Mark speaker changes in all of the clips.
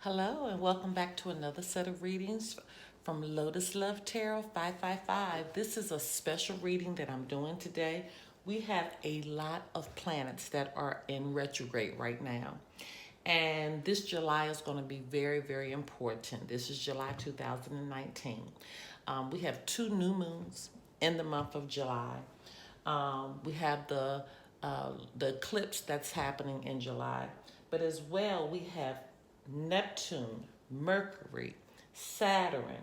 Speaker 1: Hello, and welcome back to another set of readings from Lotus Love Tarot 555. This is a special reading that I'm doing today. We have a lot of planets that are in retrograde right now. And this July is going to be very, very important. This is July 2019. We have two new moons in the month of July. We have the eclipse that's happening in July, but as well we have Neptune, Mercury, Saturn,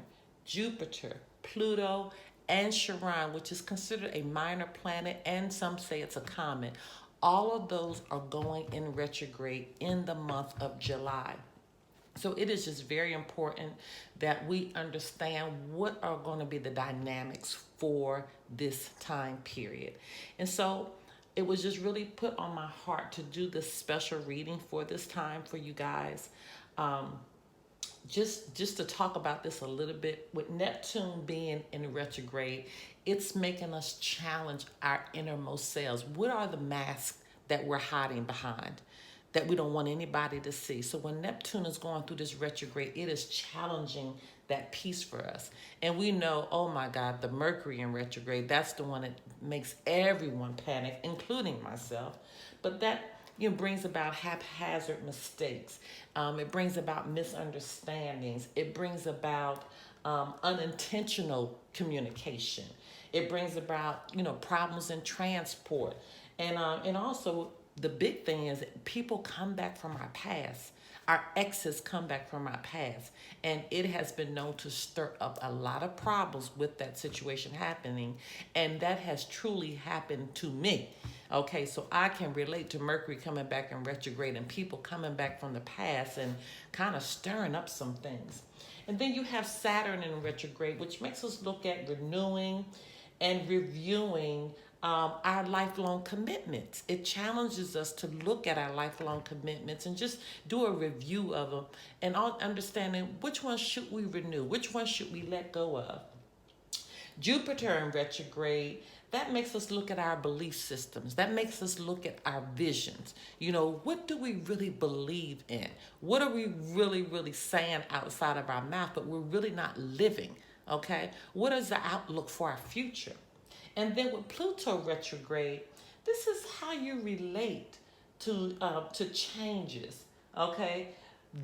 Speaker 1: Jupiter, Pluto, and Chiron, which is considered a minor planet, and some say it's a comet. All of those are going in retrograde in the month of July. So it is just very important that we understand what are going to be the dynamics for this time period. And so it was just really put on my heart to do this special reading for this time for you guys. Um, just to talk about this a little bit, with Neptune being in retrograde, it's making us challenge our innermost selves. What are the masks that we're hiding behind that we don't want anybody to see? So when Neptune is going through this retrograde, it is challenging that piece for us. And we know, oh my God, the Mercury in retrograde, that's the one that makes everyone panic, including myself. But that brings about haphazard mistakes. It brings about misunderstandings. It brings about unintentional communication. It brings about problems in transport, and also the big thing is people come back from our past. Our exes come back from our past, and it has been known to stir up a lot of problems with that situation happening, and that has truly happened to me. Okay, so I can relate to Mercury coming back in retrograde and people coming back from the past and kind of stirring up some things. And then you have Saturn in retrograde, which makes us look at renewing and reviewing our lifelong commitments. It challenges us to look at our lifelong commitments and just do a review of them and understanding which ones should we renew, which ones should we let go of. Jupiter in retrograde, that makes us look at our belief systems. That makes us look at our visions. What do we really believe in? What are we really, really saying outside of our mouth, but we're really not living? Okay? What is the outlook for our future? And then with Pluto retrograde, this is how you relate to changes, okay?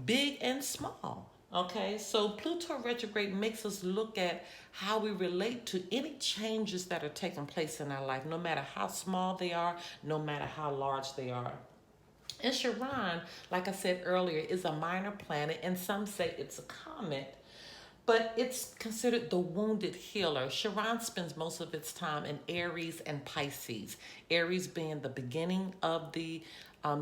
Speaker 1: Big and small, okay? So Pluto retrograde makes us look at how we relate to any changes that are taking place in our life, no matter how small they are, no matter how large they are. And Chiron, like I said earlier, is a minor planet, and some say it's a comet, but it's considered the wounded healer. Chiron spends most of its time in Aries and Pisces. Aries being the beginning of the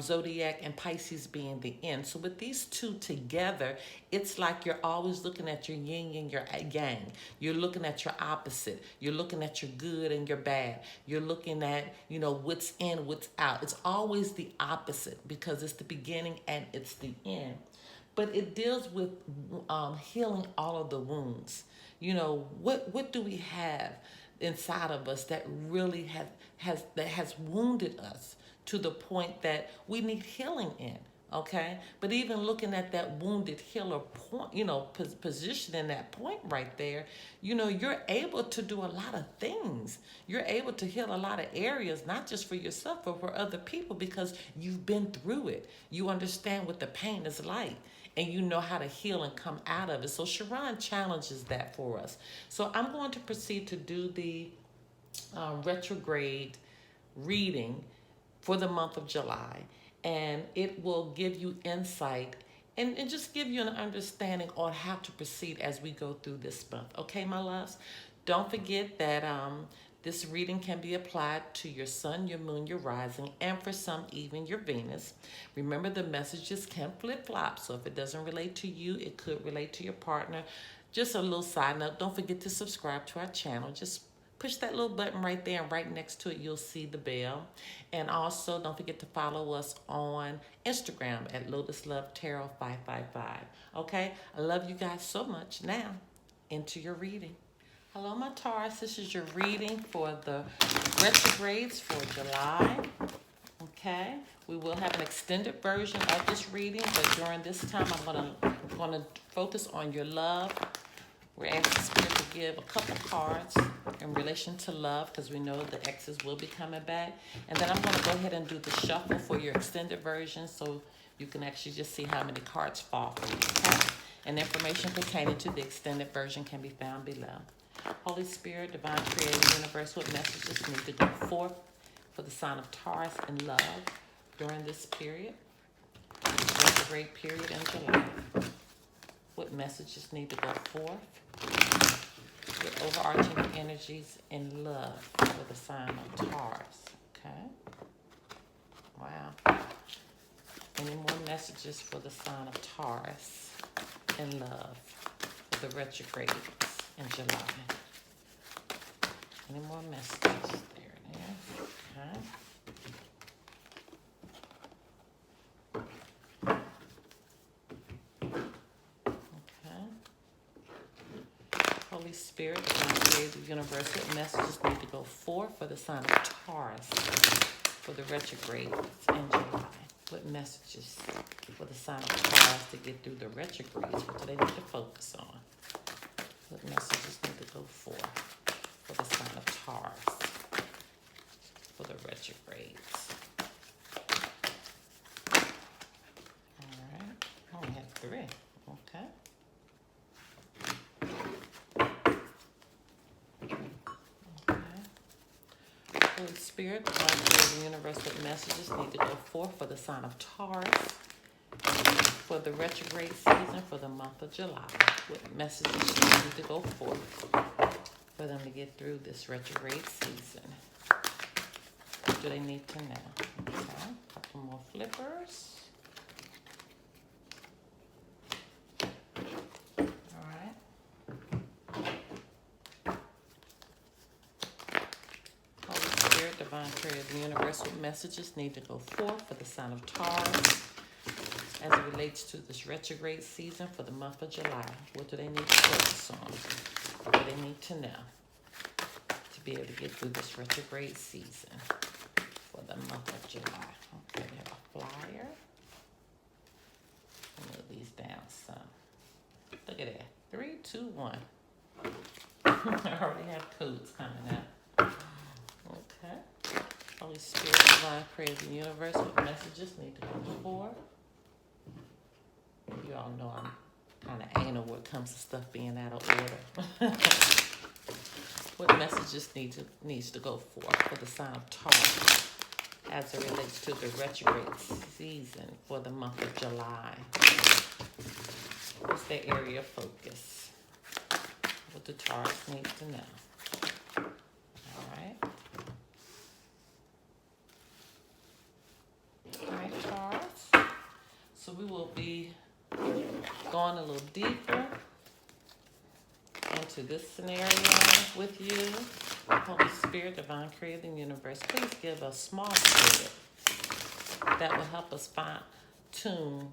Speaker 1: zodiac and Pisces being the end. So with these two together, it's like you're always looking at your yin and your yang. You're looking at your opposite. You're looking at your good and your bad. You're looking at, what's in, what's out. It's always the opposite because it's the beginning and it's the end. But it deals with healing all of the wounds. What do we have inside of us that really has wounded us to the point that we need healing in? Okay, but even looking at that wounded healer point, position in that point right there, you're able to do a lot of things. You're able to heal a lot of areas, not just for yourself, but for other people because you've been through it. You understand what the pain is like, and you know how to heal and come out of it. So Chiron challenges that for us. So I'm going to proceed to do the retrograde reading for the month of July, and it will give you insight and just give you an understanding on how to proceed as we go through this month. Okay, my loves? Don't forget that this reading can be applied to your sun, your moon, your rising, and for some, even your Venus. Remember, the messages can flip-flop, so if it doesn't relate to you, it could relate to your partner. Just a little side note, don't forget to subscribe to our channel. Just push that little button right there, and right next to it, you'll see the bell. And also, don't forget to follow us on Instagram at Lotus Love Tarot 555. Okay? I love you guys so much. Now, into your reading. Hello, my Taurus. This is your reading for the retrogrades for July. Okay? We will have an extended version of this reading, but during this time, I'm going to going to focus on your love. We're asking Spirit to give a couple cards in relation to love because we know the exes will be coming back. And then I'm going to go ahead and do the shuffle for your extended version so you can actually just see how many cards fall for you, okay? And information pertaining to the extended version can be found below. Holy Spirit, Divine Creator, Universe, what messages need to go forth for the sign of Taurus and love during this period, retrograde period in July? What messages need to go forth with overarching energies in love for the sign of Taurus? Okay. Wow. Any more messages for the sign of Taurus in love for the retrogrades in July? Any more messages? There it is. Okay. Holy Spirit, Divine Creator, Universe, what messages need to go forth for the sign of Taurus for the retrogrades in July? What messages for the sign of Taurus to get through the retrogrades? What do they need to focus on? What messages need to go forth for the sign of Taurus for the retrogrades? All right. I only have 3. Okay. Holy Spirit, Divine Creator, Universe, what messages need to go forth for the sign of Taurus for the retrograde season for the month of July? What messages need to go forth for them to get through this retrograde season? What do they need to know? Okay, a couple more flippers. Divine Creator of the Universe, what messages need to go forth for the sign of Taurus as it relates to this retrograde season for the month of July? What do they need to focus on? What do they need to know to be able to get through this retrograde season for the month of July? Okay, we have a flyer. Move these down some. Look at that. 3, 2, 1. I already have codes coming up. Okay. Holy Spirit, Divine Creator of the Universe, what messages need to come forth? You all know I'm kind of anal when it comes to stuff being out of order. What messages needs to go forth for the sign of Taurus as it relates to the retrograde season for the month of July? What's their area of focus? What do Taurus need to know? All right. So we will be going a little deeper into this scenario with you. Holy Spirit, Divine Creator of the Universe, please give a small spirit that will help us fine-tune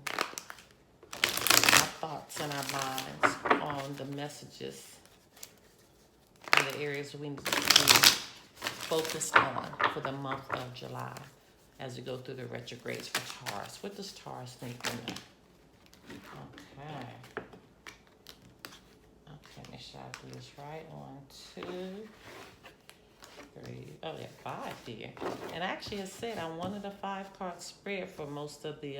Speaker 1: our thoughts and our minds on the messages and the areas we need to be focused on for the month of July as we go through the retrogrades for Taurus. What does Taurus need to know? Okay. Okay, make sure I do this right. 1, 2, 3. Oh, yeah, 5 here. And I actually had said I wanted a 5-card spread for most of the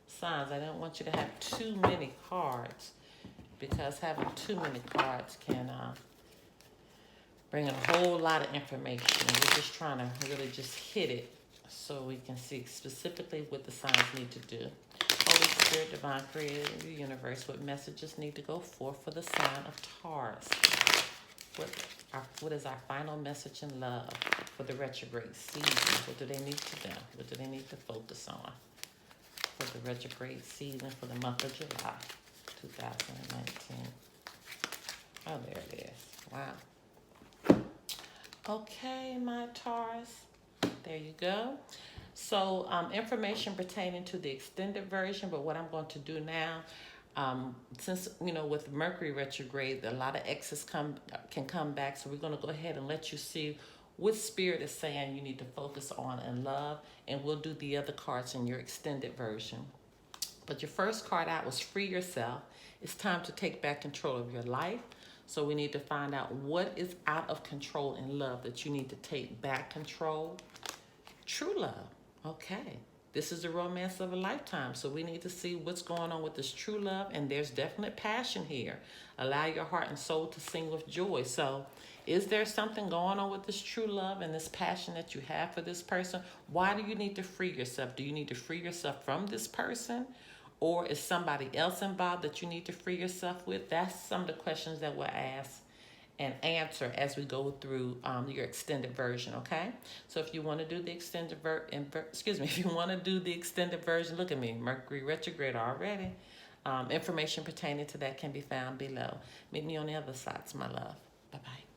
Speaker 1: signs. I didn't want you to have too many cards because having too many cards can bring a whole lot of information. And we're just trying to really just hit it so we can see specifically what the signs need to do. Holy Spirit, Divine Creator of the Universe, what messages need to go forth for the sign of Taurus? What is our final message in love for the retrograde season? What do they need to know? What do they need to focus on for the retrograde season for the month of July 2019? Oh, there it is. Wow. Okay, my Taurus. There you go. So information pertaining to the extended version, but what I'm going to do now, since, with Mercury retrograde, a lot of exes can come back. So we're going to go ahead and let you see what Spirit is saying you need to focus on in love. And we'll do the other cards in your extended version. But your first card out was free yourself. It's time to take back control of your life. So we need to find out what is out of control in love that you need to take back control. True love. Okay. This is the romance of a lifetime. So we need to see what's going on with this true love. And there's definite passion here. Allow your heart and soul to sing with joy. So is there something going on with this true love and this passion that you have for this person? Why do you need to free yourself? Do you need to free yourself from this person? Or is somebody else involved that you need to free yourself with? That's some of the questions that we'll ask and answer as we go through your extended version, okay? So if you want to do the extended if you want to do the extended version, look at me, Mercury retrograde already. Information pertaining to that can be found below. Meet me on the other sides, my love. Bye-bye.